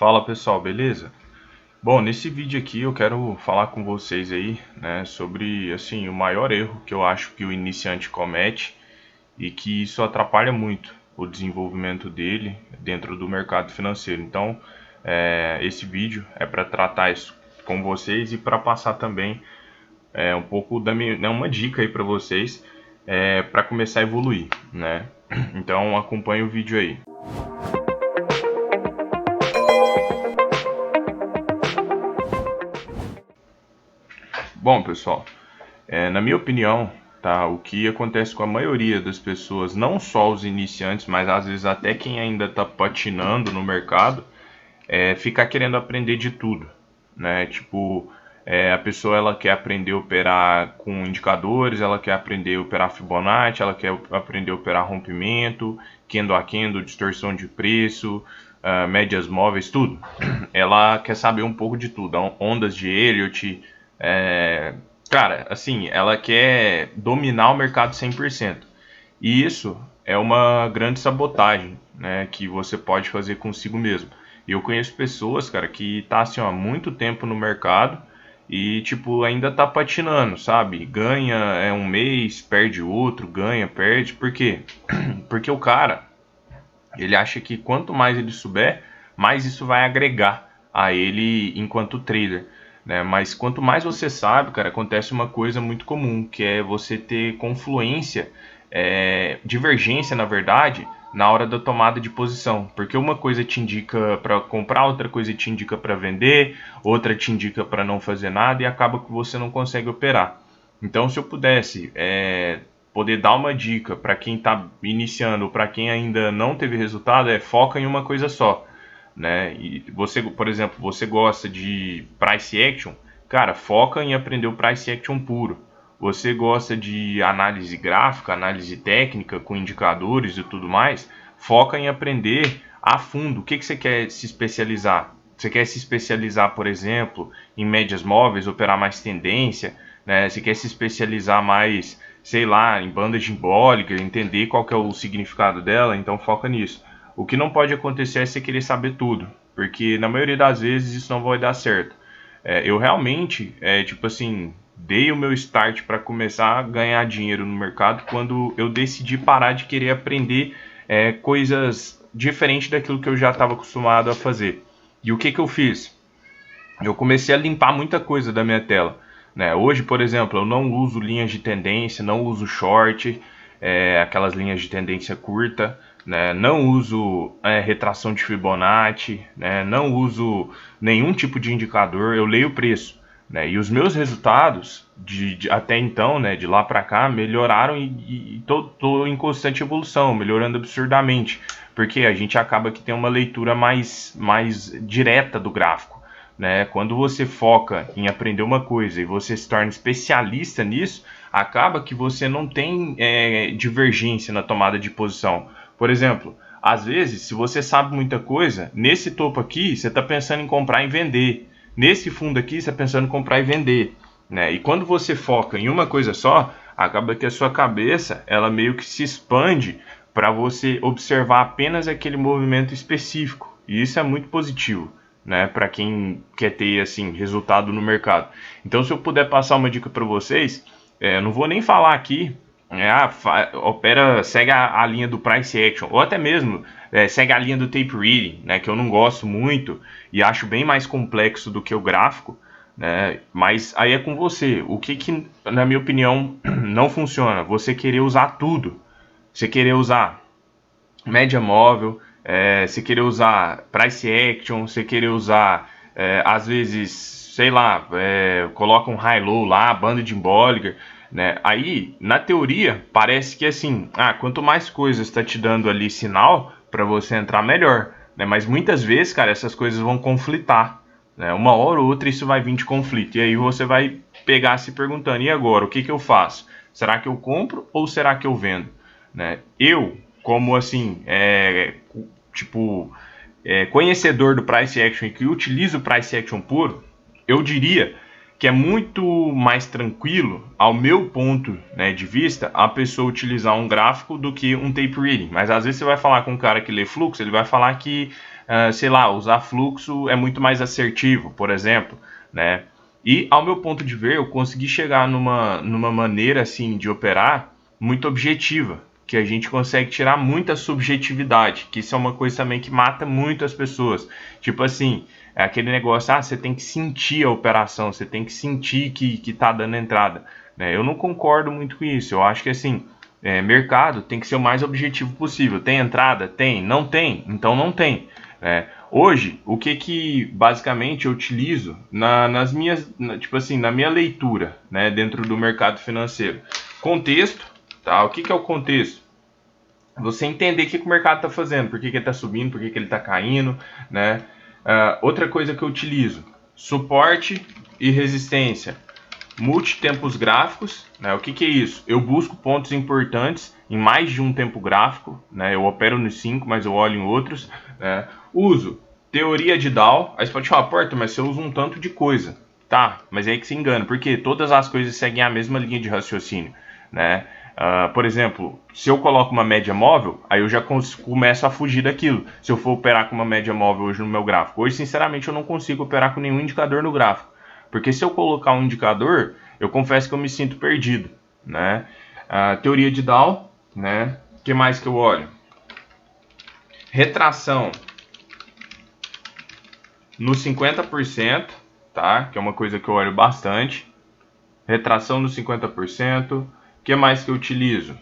Fala pessoal, beleza? Bom, nesse vídeo aqui eu quero falar com vocês aí, né, sobre assim, o maior erro que eu acho que o iniciante comete e que isso atrapalha muito o desenvolvimento dele dentro do mercado financeiro. Então, esse vídeo é para tratar isso com vocês e para passar também um pouco da minha, né, uma dica aí para vocês para começar a evoluir, né? Então, acompanhe o vídeo aí. Bom, pessoal, na minha opinião, tá, o que acontece com a maioria das pessoas, não só os iniciantes, mas às vezes até quem ainda está patinando no mercado, é ficar querendo aprender de tudo, né? Tipo, a pessoa ela quer aprender a operar com indicadores, ela quer aprender a operar Fibonacci, ela quer aprender a operar rompimento, candle a candle, distorção de preço, médias móveis, tudo. Ela quer saber um pouco de tudo, ondas de Elliott, é, cara, assim, ela quer dominar o mercado 100%. E isso é uma grande sabotagem, né, que você pode fazer consigo mesmo. E eu conheço pessoas, cara, que tá assim, ó, há muito tempo no mercado e tipo ainda tá patinando, sabe? Ganha um mês, perde outro, ganha, perde. Por quê? Porque o cara, ele acha que quanto mais ele souber, mais isso vai agregar a ele enquanto trader, né? Mas quanto mais você sabe, cara, acontece uma coisa muito comum, que é você ter confluência, divergência, na verdade, na hora da tomada de posição, porque uma coisa te indica para comprar, outra coisa te indica para vender, outra te indica para não fazer nada e acaba que você não consegue operar. Então, se eu pudesse poder dar uma dica para quem está iniciando ou para quem ainda não teve resultado, foca em uma coisa só, né? E você, por exemplo, você gosta de price action, cara, foca em aprender o price action puro. Você gosta de análise gráfica, análise técnica com indicadores e tudo mais, foca em aprender a fundo. O que você quer se especializar? Você quer se especializar, por exemplo, em médias móveis, operar mais tendência, né? Você quer se especializar mais, sei lá, em banda de Bollinger, entender qual que é o significado dela, então foca nisso. O que não pode acontecer é você querer saber tudo, porque na maioria das vezes isso não vai dar certo. Eu realmente, tipo assim, dei o meu start para começar a ganhar dinheiro no mercado quando eu decidi parar de querer aprender coisas diferentes daquilo que eu já estava acostumado a fazer. E o que eu fiz? Eu comecei a limpar muita coisa da minha tela, né? Hoje, por exemplo, eu não uso linhas de tendência, não uso short, aquelas linhas de tendência curta, né? Não uso retração de Fibonacci, né? Não uso nenhum tipo de indicador, eu leio o preço, né? E os meus resultados até então, né, de lá para cá, melhoraram e tô em constante evolução, melhorando absurdamente, porque a gente acaba que tem uma leitura mais direta do gráfico, né? Quando você foca em aprender uma coisa e você se torna especialista nisso, acaba que você não tem divergência na tomada de posição. Por exemplo, às vezes, se você sabe muita coisa, nesse topo aqui você está pensando em comprar e vender. Nesse fundo aqui você está pensando em comprar e vender, né? E quando você foca em uma coisa só, acaba que a sua cabeça ela meio que se expande para você observar apenas aquele movimento específico. E isso é muito positivo, né, para quem quer ter assim resultado no mercado. Então, se eu puder passar uma dica para vocês, eu não vou nem falar aqui, opera, segue a linha do price action, ou até mesmo segue a linha do tape reading, né, que eu não gosto muito e acho bem mais complexo do que o gráfico, né, mas aí é com você. O que na minha opinião não funciona? Você querer usar tudo, você querer usar média móvel, você querer usar price action, você querer usar, às vezes, sei lá, coloca um high-low lá, banda de Bollinger, né? Aí, na teoria, parece que assim, quanto mais coisas está te dando ali sinal para você entrar, melhor, né? Mas muitas vezes, cara, essas coisas vão conflitar, né? Uma hora ou outra isso vai vir de conflito, e aí você vai pegar se perguntando, e agora, o que eu faço? Será que eu compro ou será que eu vendo? Né? Eu, como assim, conhecedor do price action e que utiliza o price action puro, eu diria que é muito mais tranquilo, ao meu ponto, né, de vista, a pessoa utilizar um gráfico do que um tape reading. Mas às vezes você vai falar com um cara que lê fluxo, ele vai falar que sei lá, usar fluxo é muito mais assertivo, por exemplo, né? E ao meu ponto de ver, eu consegui chegar numa maneira assim de operar muito objetiva, que a gente consegue tirar muita subjetividade, que isso é uma coisa também que mata muito as pessoas. Tipo assim, é aquele negócio, você tem que sentir a operação, você tem que sentir que tá dando entrada, né? Eu não concordo muito com isso. Eu acho que assim, mercado tem que ser o mais objetivo possível. Tem entrada? Tem. Não tem? Então não tem. Hoje, o que basicamente eu utilizo nas minhas, tipo assim, na minha leitura, né, dentro do mercado financeiro? Contexto, tá? O que é o contexto? Você entender o que o mercado está fazendo, por que ele está subindo, por que ele está caindo, né? Outra coisa que eu utilizo, suporte e resistência. Multitempos gráficos, né? O que é isso? Eu busco pontos importantes em mais de um tempo gráfico, né? Eu opero nos 5, mas eu olho em outros, né? Uso teoria de Dow. Aí você pode falar, Porta, mas você usa um tanto de coisa. Tá, mas é aí que se engana, porque todas as coisas seguem a mesma linha de raciocínio, né? Por exemplo, se eu coloco uma média móvel, aí eu já começo a fugir daquilo. Se eu for operar com uma média móvel hoje no meu gráfico. Hoje, sinceramente, eu não consigo operar com nenhum indicador no gráfico. Porque se eu colocar um indicador, eu confesso que eu me sinto perdido, né? Teoria de Dow, né? O que mais que eu olho? Retração no 50%, tá? Que é uma coisa que eu olho bastante. Retração no 50%. O que mais que eu utilizo?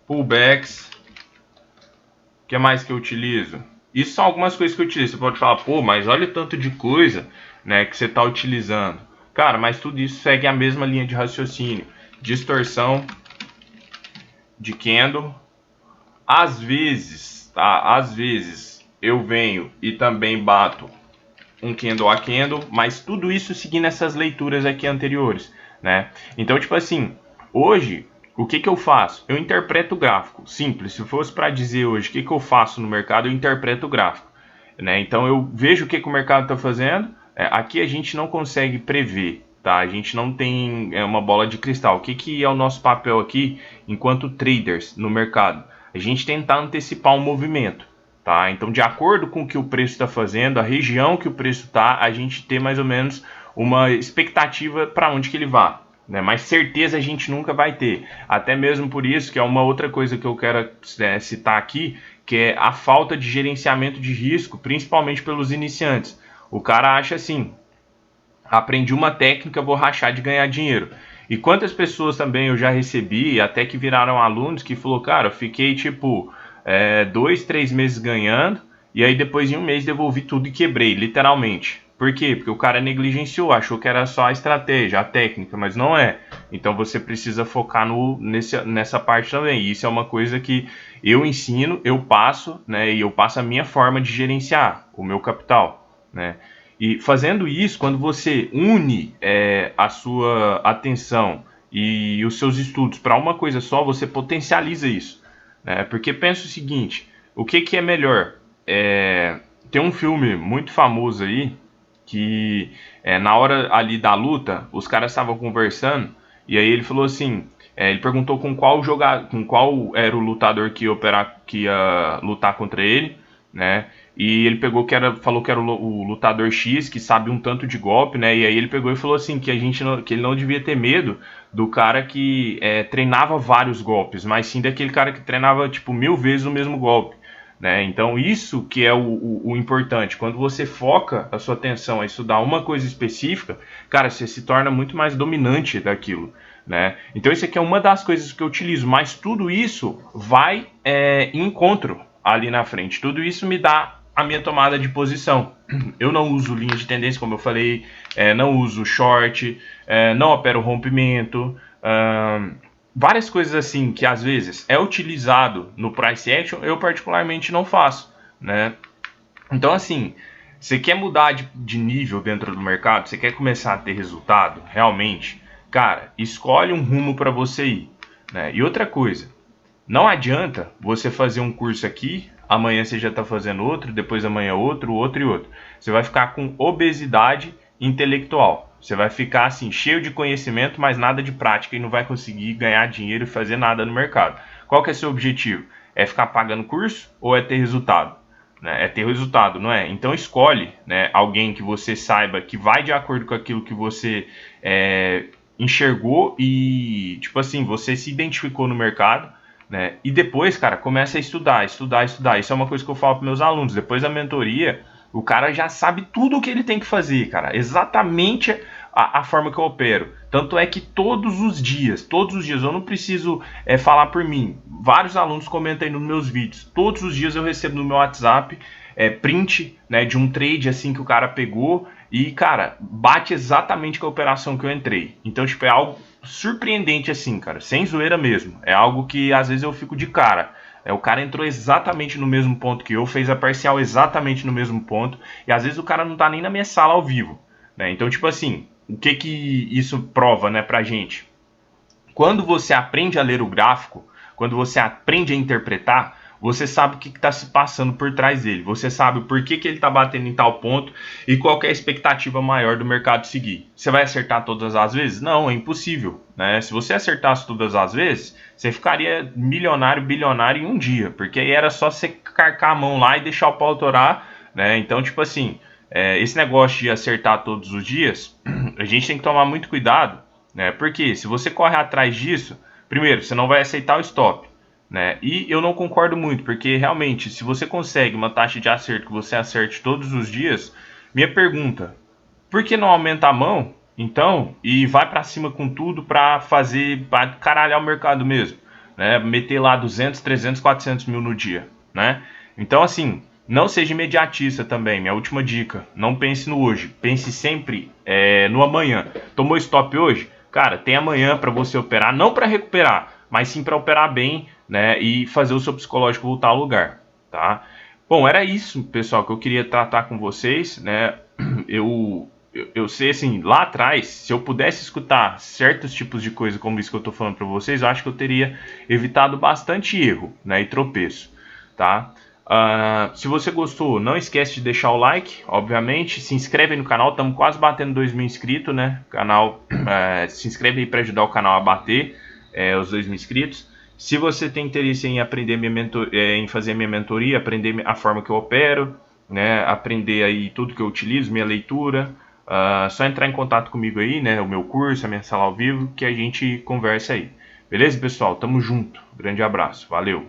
Pullbacks. O que mais que eu utilizo? Isso são algumas coisas que eu utilizo. Você pode falar, pô, mas olha o tanto de coisa, né, que você está utilizando. Cara, mas tudo isso segue a mesma linha de raciocínio. Distorção de candle. Às vezes, tá? Às vezes eu venho e também bato um candle a candle, mas tudo isso seguindo essas leituras aqui anteriores, né? Então, tipo assim, hoje, o que eu faço? Eu interpreto o gráfico. Simples. Se fosse para dizer hoje o que eu faço no mercado, eu interpreto o gráfico, né? Então, eu vejo o que o mercado está fazendo. Aqui a gente não consegue prever, tá? A gente não tem uma bola de cristal. O que é o nosso papel aqui, enquanto traders no mercado? A gente tentar antecipar um movimento. Tá? Então, de acordo com o que o preço está fazendo, a região que o preço está, a gente ter mais ou menos uma expectativa para onde que ele vá, né? Mas certeza a gente nunca vai ter. Até mesmo por isso, que é uma outra coisa que eu quero citar aqui, que é a falta de gerenciamento de risco, principalmente pelos iniciantes. O cara acha assim, aprendi uma técnica, vou rachar de ganhar dinheiro. E quantas pessoas também eu já recebi, até que viraram alunos, que falou, cara, eu fiquei tipo 2, 3 meses ganhando, e aí depois em um mês devolvi tudo e quebrei, literalmente. Por quê? Porque o cara negligenciou, achou que era só a estratégia, a técnica, mas não é. Então você precisa focar nessa parte também. E isso é uma coisa que eu ensino, eu passo, né? E eu passo a minha forma de gerenciar o meu capital, né? E fazendo isso, quando você une a sua atenção e os seus estudos para uma coisa só, você potencializa isso, né? Porque pensa o seguinte, o que é melhor? Tem um filme muito famoso aí, que na hora ali da luta, os caras estavam conversando, e aí ele falou assim, ele perguntou com qual era o lutador que ia lutar contra ele, né? E ele falou que era o lutador X, que sabe um tanto de golpe, né? E aí ele pegou e falou assim, que ele não devia ter medo do cara que treinava vários golpes, mas sim daquele cara que treinava tipo 1000 vezes o mesmo golpe, né? Então isso que é o importante. Quando você foca a sua atenção a estudar uma coisa específica, cara, você se torna muito mais dominante daquilo, né? Então isso aqui é uma das coisas que eu utilizo, mas tudo isso vai em encontro ali na frente. Tudo isso me dá a minha tomada de posição. Eu não uso linha de tendência, como eu falei, não uso short, não opero rompimento, várias coisas assim que às vezes é utilizado no price action, eu particularmente não faço, né? Então assim, você quer mudar de nível dentro do mercado, você quer começar a ter resultado, realmente, cara, escolhe um rumo para você ir, né? E outra coisa, não adianta você fazer um curso aqui, amanhã você já está fazendo outro, depois amanhã outro, outro e outro. Você vai ficar com obesidade intelectual. Você vai ficar assim, cheio de conhecimento, mas nada de prática e não vai conseguir ganhar dinheiro e fazer nada no mercado. Qual que é seu objetivo? É ficar pagando curso ou é ter resultado? né? É ter resultado, não é? Então escolhe, né, alguém que você saiba que vai de acordo com aquilo que você enxergou e, tipo assim, você se identificou no mercado, né? E depois, cara, começa a estudar, estudar, estudar. Isso é uma coisa que eu falo para meus alunos. Depois da mentoria, o cara já sabe tudo o que ele tem que fazer, cara. Exatamente a forma que eu opero. Tanto é que todos os dias, eu não preciso falar por mim. Vários alunos comentam aí nos meus vídeos. Todos os dias eu recebo no meu WhatsApp print, né, de um trade assim que o cara pegou e, cara, bate exatamente com a operação que eu entrei. Então, tipo, é algo surpreendente assim, cara, sem zoeira mesmo. É algo que às vezes eu fico de cara. O cara entrou exatamente no mesmo ponto que eu, fez a parcial exatamente no mesmo ponto, e às vezes o cara não tá nem na minha sala ao vivo, né? Então, tipo assim, o que que isso prova, né, pra gente? Quando você aprende a ler o gráfico, quando você aprende a interpretar, você sabe o que está se passando por trás dele. Você sabe o porquê que ele está batendo em tal ponto e qual é a expectativa maior do mercado seguir. Você vai acertar todas as vezes? Não, é impossível, né? Se você acertasse todas as vezes, você ficaria milionário, bilionário em um dia, porque aí era só você carcar a mão lá e deixar o pau torar, né? Então, tipo assim, esse negócio de acertar todos os dias, a gente tem que tomar muito cuidado, né? Porque se você corre atrás disso, primeiro, você não vai aceitar o stop, né? E eu não concordo muito, porque realmente, se você consegue uma taxa de acerto que você acerte todos os dias, minha pergunta, por que não aumenta a mão, então, e vai para cima com tudo para fazer, para caralhar o mercado mesmo, né? Meter lá 200, 300, 400 mil no dia, né? Então, assim, não seja imediatista também, minha última dica, não pense no hoje, pense sempre no amanhã. Tomou stop hoje? Cara, tem amanhã para você operar, não para recuperar, mas sim para operar bem, né, e fazer o seu psicológico voltar ao lugar, tá? Bom, era isso, pessoal, que eu queria tratar com vocês, né? Eu sei, assim, lá atrás, se eu pudesse escutar certos tipos de coisa como isso que eu tô falando para vocês, eu acho que eu teria evitado bastante erro, né, e tropeço, tá? Se você gostou, não esquece de deixar o like, obviamente, se inscreve aí no canal, estamos quase batendo 2.000 inscritos, né? Canal, se inscreve aí para ajudar o canal a bater os 2.000 inscritos. Se você tem interesse em aprender em fazer minha mentoria, aprender a forma que eu opero, né? Aprender aí tudo que eu utilizo, minha leitura, só entrar em contato comigo aí, né? O meu curso, a minha sala ao vivo, que a gente conversa aí. Beleza, pessoal? Tamo junto. Grande abraço. Valeu.